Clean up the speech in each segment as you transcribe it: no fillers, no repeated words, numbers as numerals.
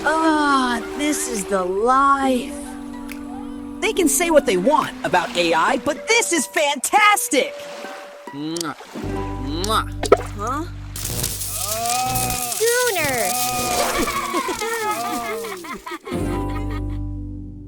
This is the life. They can say what they want about AI, but this is fantastic! Huh?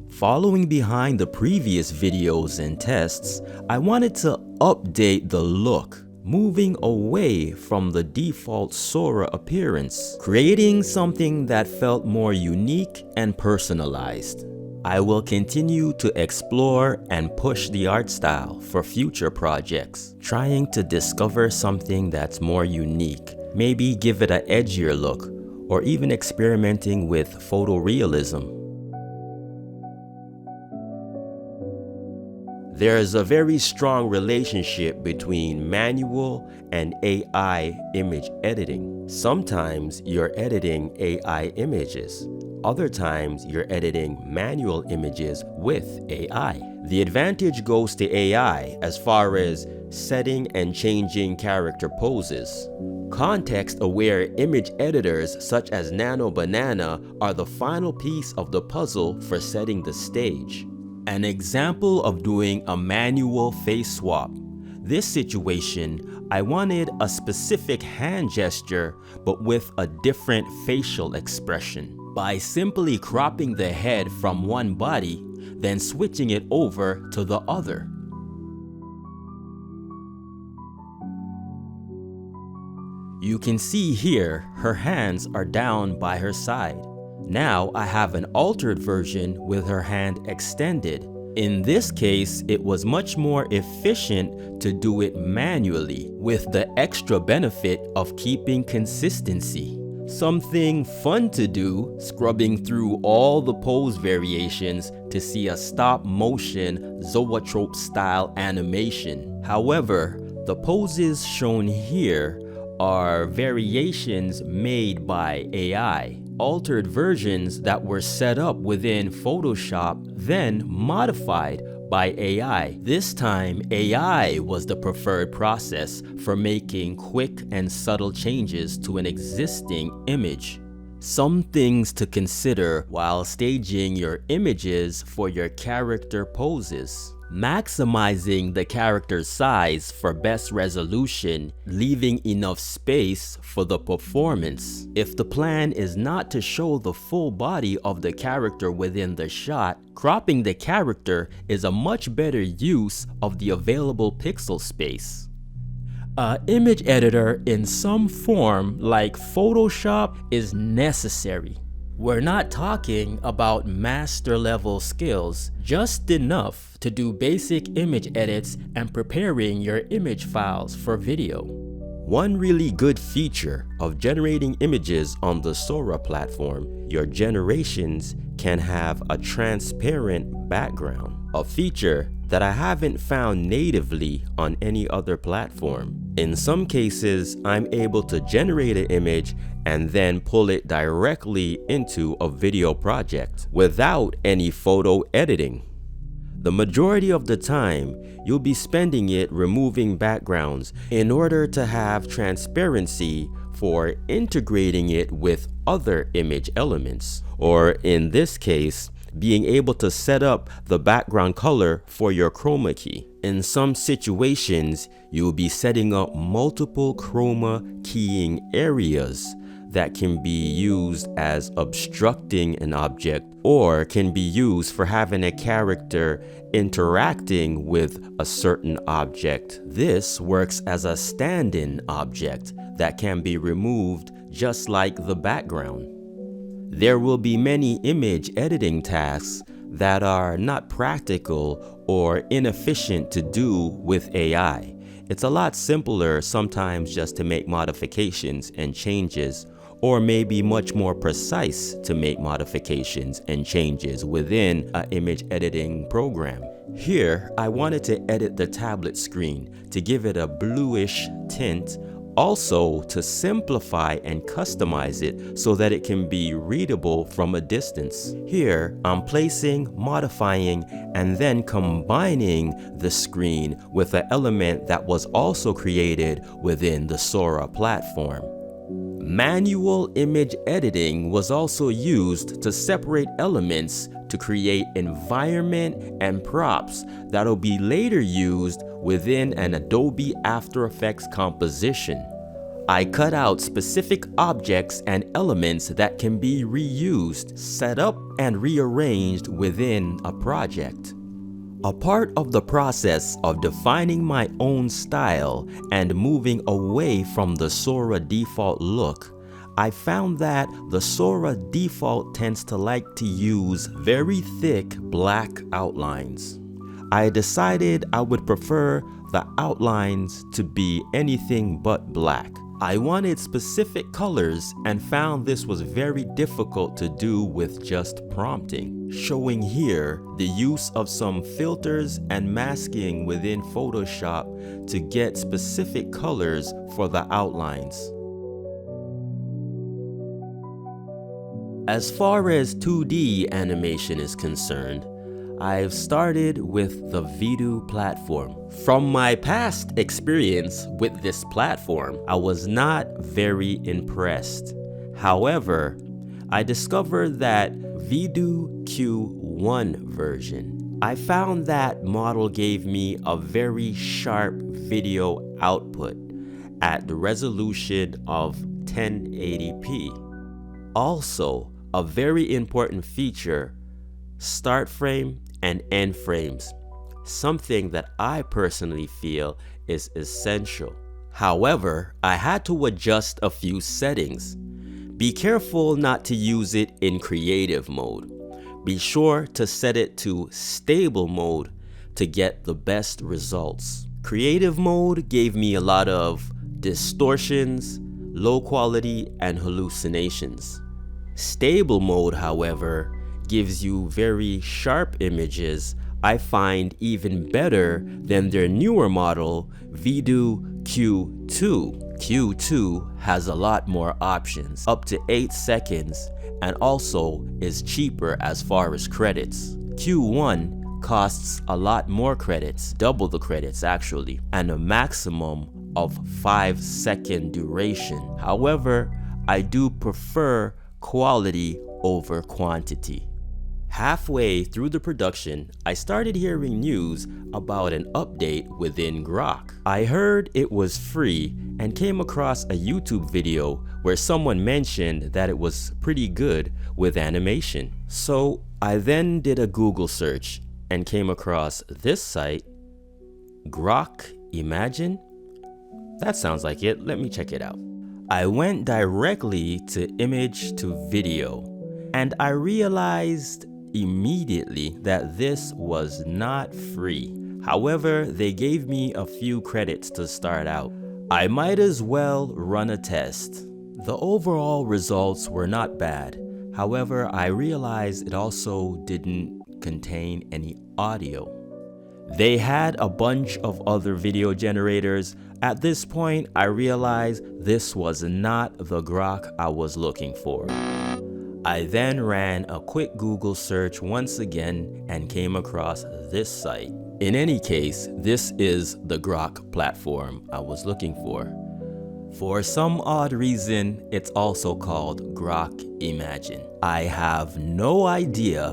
Following behind the previous videos and tests, I wanted to update the look, moving away from the default Sora appearance, creating something that felt more unique and personalized. I will continue to explore and push the art style for future projects, trying to discover something that's more unique, maybe give it an edgier look, or even experimenting with photorealism. There is a very strong relationship between manual and AI image editing. Sometimes you're editing AI images. Other times you're editing manual images with AI. The advantage goes to AI as far as setting and changing character poses. Context-aware image editors such as Nano Banana are the final piece of the puzzle for setting the stage. An example of doing a manual face swap. This situation, I wanted a specific hand gesture but with a different facial expression. By simply cropping the head from one body, then switching it over to the other. You can see here her hands are down by her side. Now I have an altered version with her hand extended. In this case, it was much more efficient to do it manually, with the extra benefit of keeping consistency. Something fun to do, scrubbing through all the pose variations to see a stop motion zoetrope style animation. However, the poses shown here are variations made by AI, altered versions that were set up within Photoshop, then modified by AI. This time, AI was the preferred process for making quick and subtle changes to an existing image. Some things to consider while staging your images for your character poses. Maximizing the character's size for best resolution, leaving enough space for the performance. If the plan is not to show the full body of the character within the shot, cropping the character is a much better use of the available pixel space. An image editor in some form like Photoshop is necessary. We're not talking about master level skills, just enough to do basic image edits and preparing your image files for video. One really good feature of generating images on the Sora platform, your generations can have a transparent background, a feature that I haven't found natively on any other platform. In some cases, I'm able to generate an image and then pull it directly into a video project without any photo editing. The majority of the time, you'll be spending it removing backgrounds in order to have transparency for integrating it with other image elements, or in this case, being able to set up the background color for your chroma key. In some situations, you'll be setting up multiple chroma keying areas that can be used as obstructing an object or can be used for having a character interacting with a certain object. This works as a stand-in object that can be removed just like the background. There will be many image editing tasks that are not practical or inefficient to do with AI. It's a lot simpler sometimes just to make modifications and changes, or maybe much more precise to make modifications and changes within an image editing program. Here, I wanted to edit the tablet screen to give it a bluish tint, also to simplify and customize it so that it can be readable from a distance. Here, I'm placing, modifying, and then combining the screen with an element that was also created within the Sora platform. Manual image editing was also used to separate elements to create environment and props that'll be later used within an Adobe After Effects composition. I cut out specific objects and elements that can be reused, set up, and rearranged within a project. A part of the process of defining my own style and moving away from the Sora default look, I found that the Sora default tends to like to use very thick black outlines. I decided I would prefer the outlines to be anything but black. I wanted specific colors and found this was very difficult to do with just prompting. Showing here the use of some filters and masking within Photoshop to get specific colors for the outlines. As far as 2D animation is concerned, I've started with the Vidu platform. From my past experience with this platform, I was not very impressed. However, I discovered that Vidu Q1 version, I found that model gave me a very sharp video output at the resolution of 1080p. Also, a very important feature, start frame and end frames, something that I personally feel is essential. However, I had to adjust a few settings. Be careful not to use it in creative mode. Be sure to set it to stable mode to get the best results. Creative mode gave me a lot of distortions, low quality, and hallucinations. Stable mode, however, gives you very sharp images I find even better than their newer model, Vidu Q2. Q2 has a lot more options, up to 8 seconds, and also is cheaper as far as credits. Q1 costs a lot more credits, double the credits actually, and a maximum of 5-second duration. However, I do prefer quality over quantity. Halfway through the production, I started hearing news about an update within Grok. I heard it was free and came across a YouTube video where someone mentioned that it was pretty good with animation. So I then did a Google search and came across this site, Grok Imagine. That sounds like it. Let me check it out. I went directly to image to video, and I realized immediately that this was not free. However, they gave me a few credits to start out. I might as well run a test. The overall results were not bad. However, I realized it also didn't contain any audio. They had a bunch of other video generators. At this point, I realized this was not the Grok I was looking for. I then ran a quick Google search once again and came across this site. In any case, this is the Grok platform I was looking for. For some odd reason, it's also called Grok Imagine. I have no idea,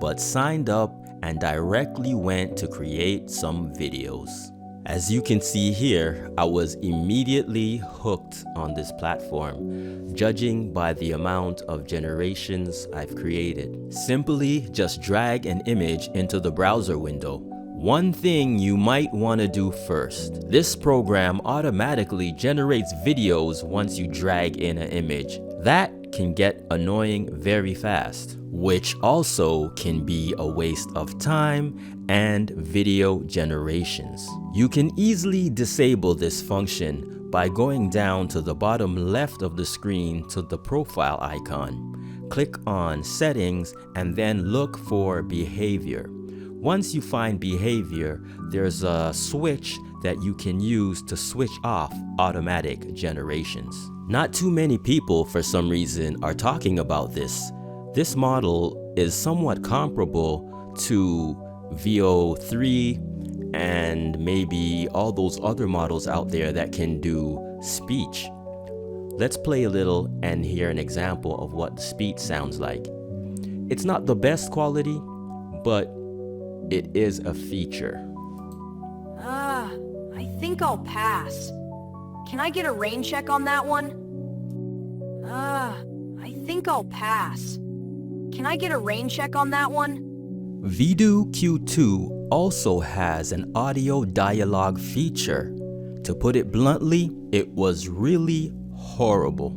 but signed up and directly went to create some videos. As you can see here, I was immediately hooked on this platform, judging by the amount of generations I've created. Simply just drag an image into the browser window. One thing you might want to do first, this program automatically generates videos once you drag in an image. That can get annoying very fast, which also can be a waste of time and video generations. You can easily disable this function by going down to the bottom left of the screen to the profile icon. Click on Settings and then look for Behavior. Once you find Behavior, there's a switch that you can use to switch off automatic generations. Not too many people, for some reason, are talking about this. This model is somewhat comparable to VO3 and maybe all those other models out there that can do speech. Let's play a little and hear an example of what the speech sounds like. It's not the best quality, but it is a feature. I think I'll pass. Can I get a rain check on that one? I think I'll pass. Can I get a rain check on that one? Vidu Q2 also has an audio dialogue feature. To put it bluntly, it was really horrible.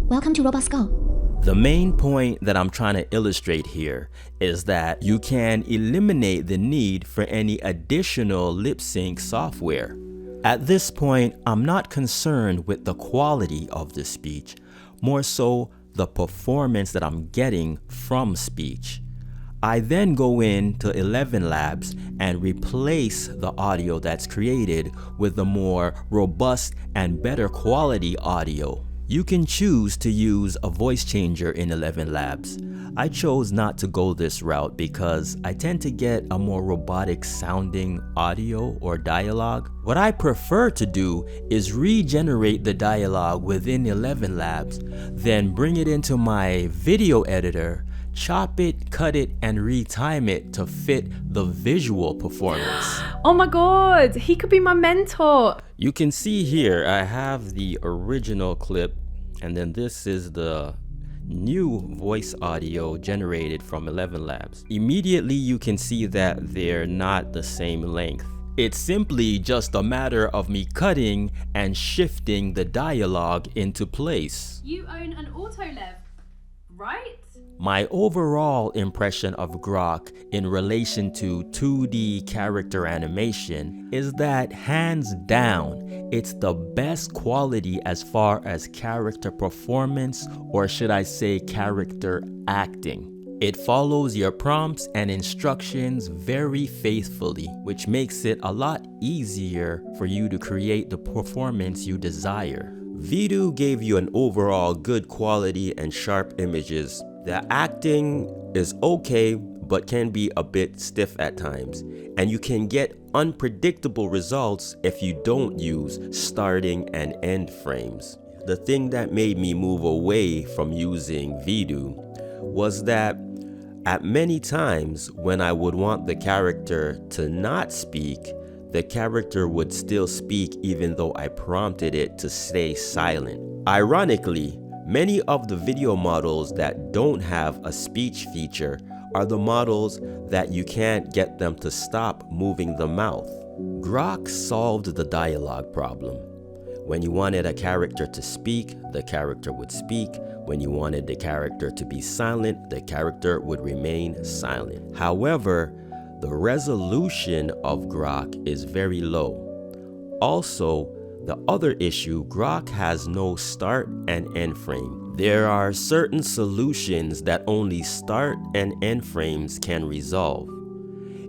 Welcome to Robot Skull. The main point that I'm trying to illustrate here is that you can eliminate the need for any additional lip sync software. At this point, I'm not concerned with the quality of the speech, more so the performance that I'm getting from speech. I then go into 11 Labs and replace the audio that's created with the more robust and better quality audio. You can choose to use a voice changer in 11 Labs. I chose not to go this route because I tend to get a more robotic sounding audio or dialogue. What I prefer to do is regenerate the dialogue within 11 Labs, then bring it into my video editor, chop it, cut it, and retime it to fit the visual performance. Oh my god, he could be my mentor. You can see here I have the original clip, and then this is the new voice audio generated from 11 Labs. Immediately you can see that they're not the same length. It's simply just a matter of me cutting and shifting the dialogue into place. You own an autolev, right? My overall impression of Grok in relation to 2D character animation is that hands down, it's the best quality as far as character performance, or should I say character acting. It follows your prompts and instructions very faithfully, which makes it a lot easier for you to create the performance you desire. Vidu gave you an overall good quality and sharp images. The acting is okay, but can be a bit stiff at times, and you can get unpredictable results if you don't use starting and end frames. The thing that made me move away from using Vidu was that at many times when I would want the character to not speak, the character would still speak even though I prompted it to stay silent. Ironically, many of the video models that don't have a speech feature are the models that you can't get them to stop moving the mouth. Grok solved the dialogue problem. When you wanted a character to speak, the character would speak. When you wanted the character to be silent, the character would remain silent. However, the resolution of Grok is very low. Also, the other issue, Grok has no start and end frame. There are certain solutions that only start and end frames can resolve.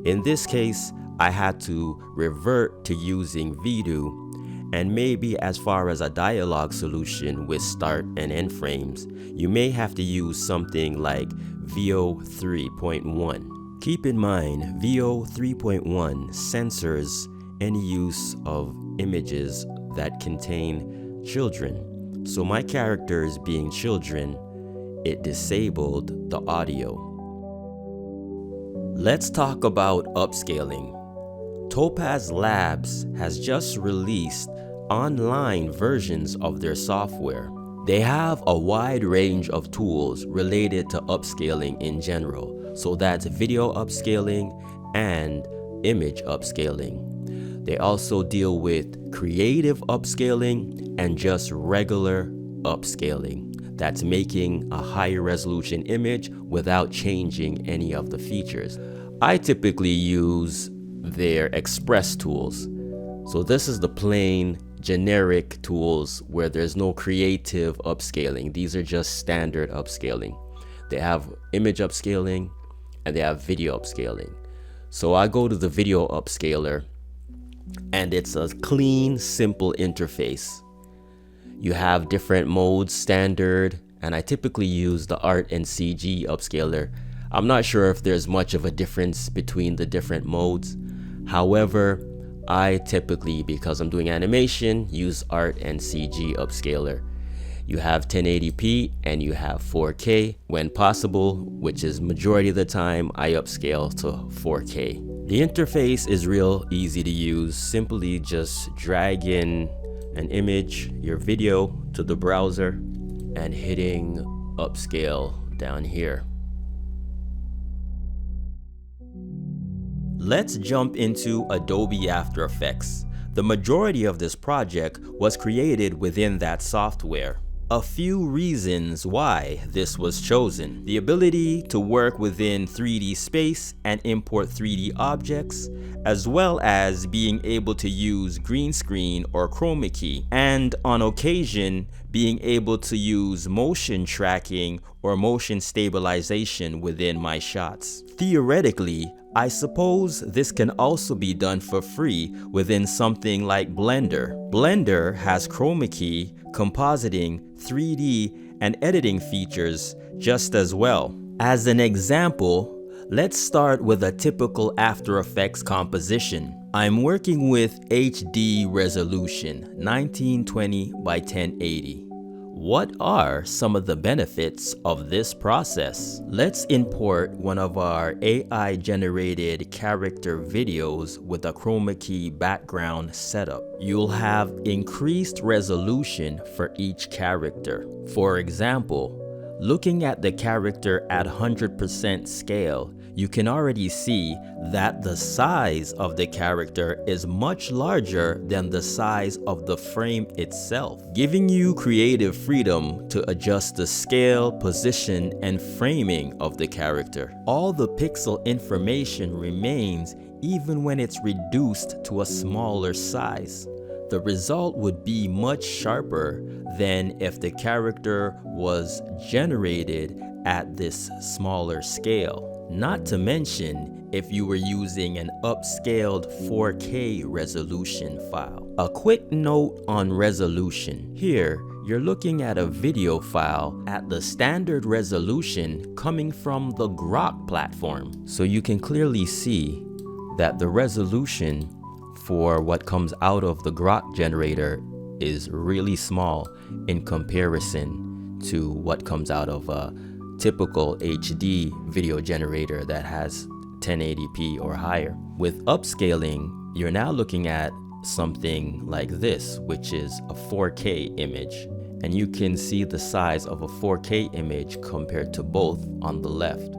In this case, I had to revert to using Vidu, and maybe as far as a dialogue solution with start and end frames, you may have to use something like VO 3.1. Keep in mind, VO 3.1 censors any use of images that contain children. So my characters being children, it disabled the audio. Let's talk about upscaling. Topaz Labs has just released online versions of their software. They have a wide range of tools related to upscaling in general. So that's video upscaling and image upscaling. They also deal with creative upscaling and just regular upscaling. That's making a higher resolution image without changing any of the features. I typically use their express tools. So this is the plain generic tools where there's no creative upscaling. These are just standard upscaling. They have image upscaling and they have video upscaling. So I go to the video upscaler, and it's a clean, simple interface. You have different modes, standard, and I typically use the art and CG upscaler. I'm not sure if there's much of a difference between the different modes. However, I typically, because I'm doing animation, use Art and CG Upscaler. You have 1080p and you have 4K. When possible, which is majority of the time, I upscale to 4K. The interface is real easy to use. Simply just drag in an image, your video, to the browser and hitting upscale down here. Let's jump into Adobe After Effects. The majority of this project was created within that software. A few reasons why this was chosen: the ability to work within 3D space and import 3D objects, as well as being able to use green screen or chroma key, and on occasion being able to use motion tracking or motion stabilization within my shots. Theoretically, I suppose this can also be done for free within something like Blender. Blender has chroma key, compositing, 3D, and editing features just as well. As an example, let's start with a typical After Effects composition. I'm working with HD resolution, 1920 by 1080. What are some of the benefits of this process? Let's import one of our AI generated character videos with a chroma key background setup. You'll have increased resolution for each character. For example, looking at the character at 100% scale, you can already see that the size of the character is much larger than the size of the frame itself, giving you creative freedom to adjust the scale, position, and framing of the character. All the pixel information remains even when it's reduced to a smaller size. The result would be much sharper than if the character was generated at this smaller scale. Not to mention if you were using an upscaled 4K resolution file. A quick note on resolution. Here, you're looking at a video file at the standard resolution coming from the Grok platform. So you can clearly see that the resolution for what comes out of the Grok generator is really small in comparison to what comes out of a typical HD video generator that has 1080p or higher. With upscaling, you're now looking at something like this, which is a 4K image. And you can see the size of a 4K image compared to both on the left.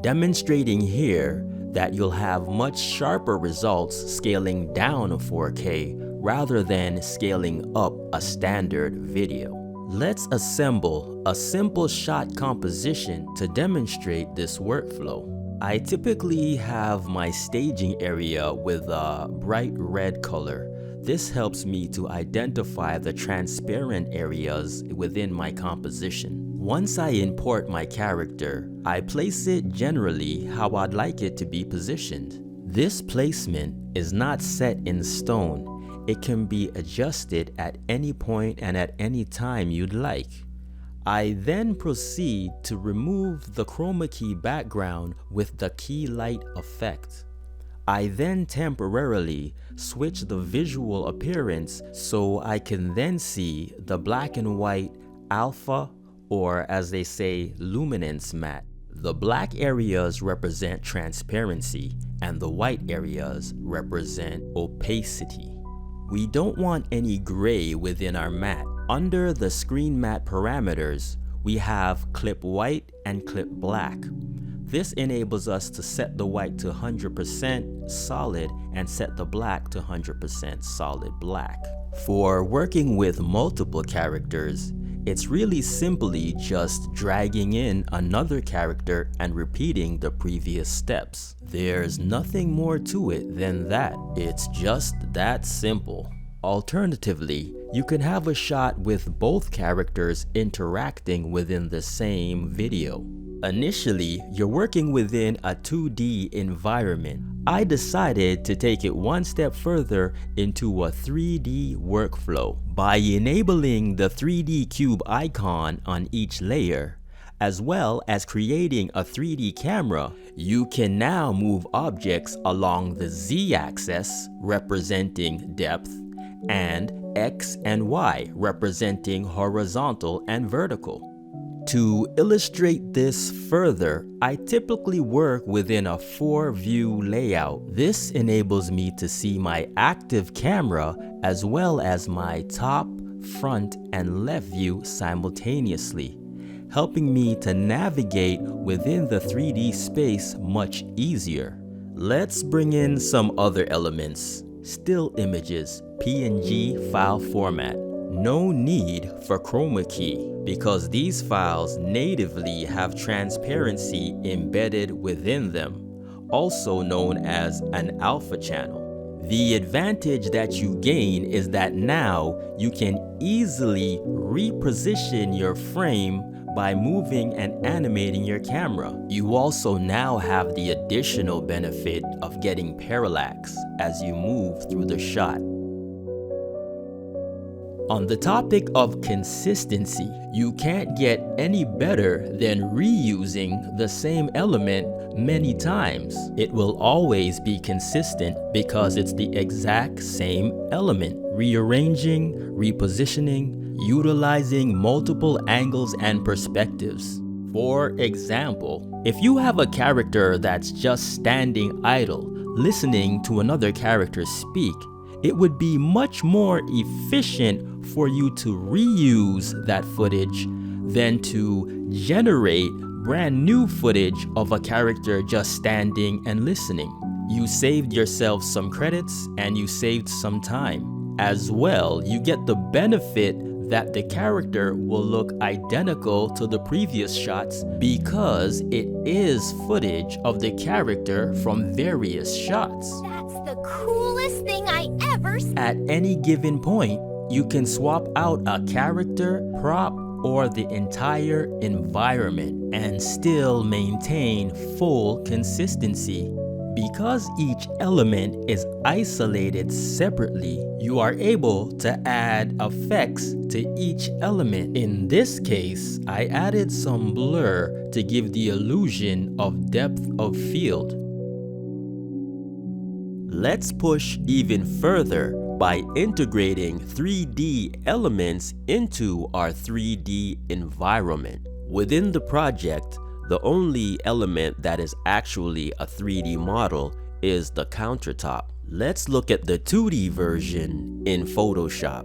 Demonstrating here that you'll have much sharper results scaling down a 4K rather than scaling up a standard video. Let's assemble a simple shot composition to demonstrate this workflow. I typically have my staging area with a bright red color. This helps me to identify the transparent areas within my composition. Once I import my character, I place it generally how I'd like it to be positioned. This placement is not set in stone. It can be adjusted at any point and at any time you'd like. I then proceed to remove the chroma key background with the key light effect. I then temporarily switch the visual appearance so I can then see the black and white alpha, or as they say, luminance matte. The black areas represent transparency and the white areas represent opacity. We don't want any gray within our matte. Under the screen matte parameters, we have clip white and clip black. This enables us to set the white to 100% solid and set the black to 100% solid black. For working with multiple characters, it's really simply just dragging in another character and repeating the previous steps. There's nothing more to it than that. It's just that simple. Alternatively, you can have a shot with both characters interacting within the same video. Initially, you're working within a 2D environment. I decided to take it one step further into a 3D workflow. By enabling the 3D cube icon on each layer, as well as creating a 3D camera, you can now move objects along the Z-axis, representing depth, and X and Y, representing horizontal and vertical. To illustrate this further, I typically work within a 4-view layout. This enables me to see my active camera as well as my top, front, and left view simultaneously, helping me to navigate within the 3D space much easier. Let's bring in some other elements. Still images, PNG file format. No need for chroma key because these files natively have transparency embedded within them, also known as an alpha channel. The advantage that you gain is that now you can easily reposition your frame by moving and animating your camera. You also now have the additional benefit of getting parallax as you move through the shot. On the topic of consistency, you can't get any better than reusing the same element many times. It will always be consistent because it's the exact same element. Rearranging, repositioning, utilizing multiple angles and perspectives. For example, if you have a character that's just standing idle, listening to another character speak, it would be much more efficient for you to reuse that footage than to generate brand new footage of a character just standing and listening. You saved yourself some credits and you saved some time. As well, you get the benefit that the character will look identical to the previous shots because it is footage of the character from various shots. That's the coolest thing I ever saw. At any given point, you can swap out a character, prop, or the entire environment and still maintain full consistency. Because each element is isolated separately, you are able to add effects to each element. In this case, I added some blur to give the illusion of depth of field. Let's push even further by integrating 3D elements into our 3D environment. Within the project, the only element that is actually a 3D model is the countertop. Let's look at the 2D version in Photoshop.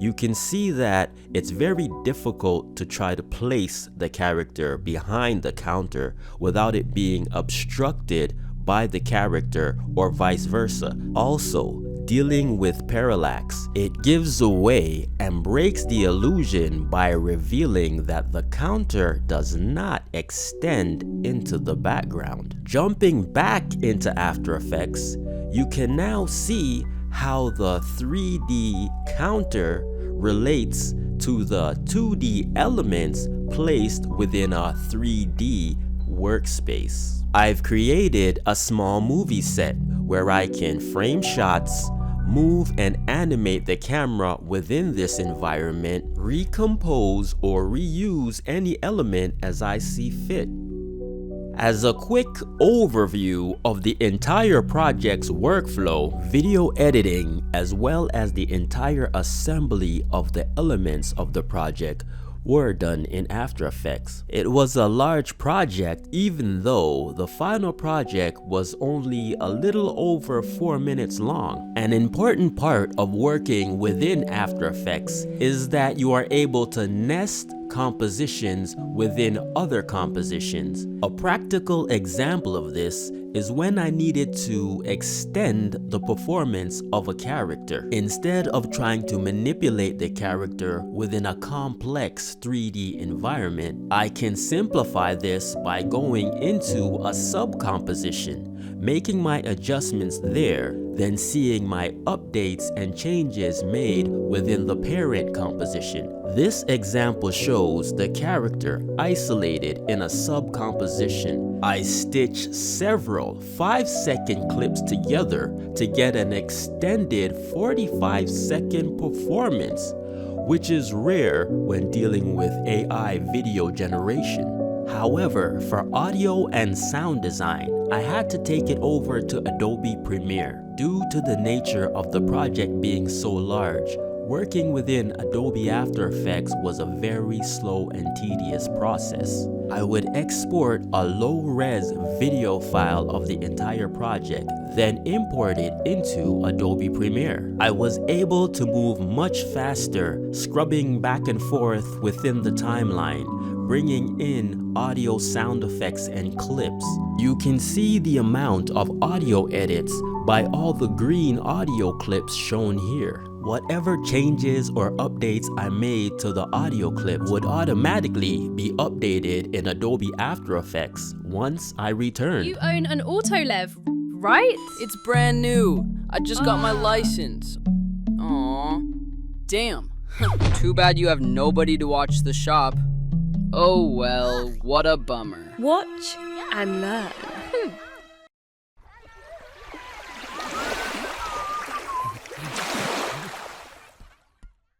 You can see that it's very difficult to try to place the character behind the counter without it being obstructed by the character or vice versa. Also, dealing with parallax, it gives away and breaks the illusion by revealing that the counter does not extend into the background. Jumping back into After Effects, you can now see how the 3D counter relates to the 2D elements placed within a 3D workspace. I've created a small movie set where I can frame shots, move and animate the camera within this environment, recompose or reuse any element as I see fit. As a quick overview of the entire project's workflow, video editing as well as the entire assembly of the elements of the project were done in After Effects. It was a large project even though the final project was only a little over 4 minutes long. An important part of working within After Effects is that you are able to nest compositions within other compositions. A practical example of this is when I needed to extend the performance of a character. Instead of trying to manipulate the character within a complex 3D environment, I can simplify this by going into a sub-composition, making my adjustments there, then seeing my updates and changes made within the parent composition. This example shows the character isolated in a sub-composition. I stitched several 5-second clips together to get an extended 45-second performance, which is rare when dealing with AI video generation. However, for audio and sound design, I had to take it over to Adobe Premiere. Due to the nature of the project being so large, working within Adobe After Effects was a very slow and tedious process. I would export a low-res video file of the entire project, then import it into Adobe Premiere. I was able to move much faster, scrubbing back and forth within the timeline, bringing in audio sound effects and clips. You can see the amount of audio edits by all the green audio clips shown here. Whatever changes or updates I made to the audio clip would automatically be updated in Adobe After Effects once I returned. You own an autolev, right? It's brand new. I just got my license. Aw. Damn. Too bad you have nobody to watch the shop. Oh well, what a bummer. Watch and learn.